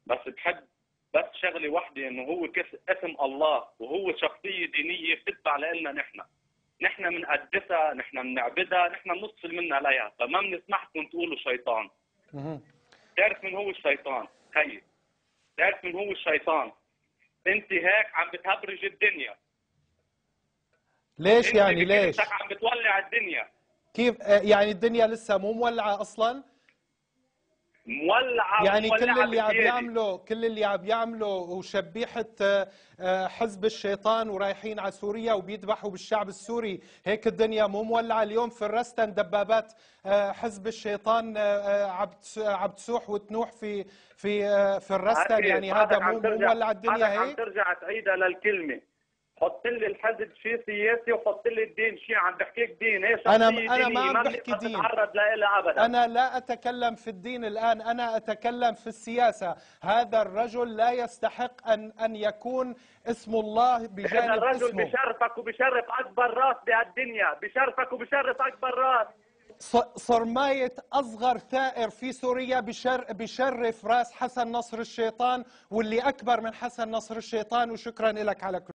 بس بحب بس شغله واحده، انه هو اسم الله، وهو شخصيه دينيه بتتبع لنا نحن بنقدسها، نحن بنعبدها، نحن بنصل منها لها، فما بنسمح لكم تقولوا شيطان. تعرف من هو الشيطان؟ خيي، تعرف من هو الشيطان؟ انت هيك عم بتهبرج الدنيا. ليش يعني ليش؟ انت عم بتولع الدنيا. كيف يعني الدنيا لسه مو مولعة أصلا؟ مولعه يعني ومولعه بزياده. كل اللي عم يعملوا وشبيحة حزب الشيطان ورايحين على سوريا وبيذبحوا بالشعب السوري، هيك الدنيا مو مولعة اليوم في الرستن؟ دبابات حزب الشيطان عم تسوح وتنوح في الرستن، يعني هذا مو مولع الدنيا بعدك عم هيك؟ ترجع تعيدها للكلمه. حط لي الحزب شيء سياسي، وحط لي الدين شيء عم بحكيك دين، هي شخصيه أنا ما دينيه عم ما بحكي بنقدر دين، نتعرض لها ابدا. أنا لا أتكلم في الدين الآن، أنا أتكلم في السياسة. هذا الرجل لا يستحق أن يكون اسم الله هذا بجانب الرجل اسمه. بشرفك وبشرف اكبر راس بهالدنيا، بشرفك وبشرف اكبر راس. صرماية أصغر ثائر في سوريا بشرف راس حسن نصر الشيطان، واللي أكبر من حسن نصر الشيطان. وشكرا لك على كل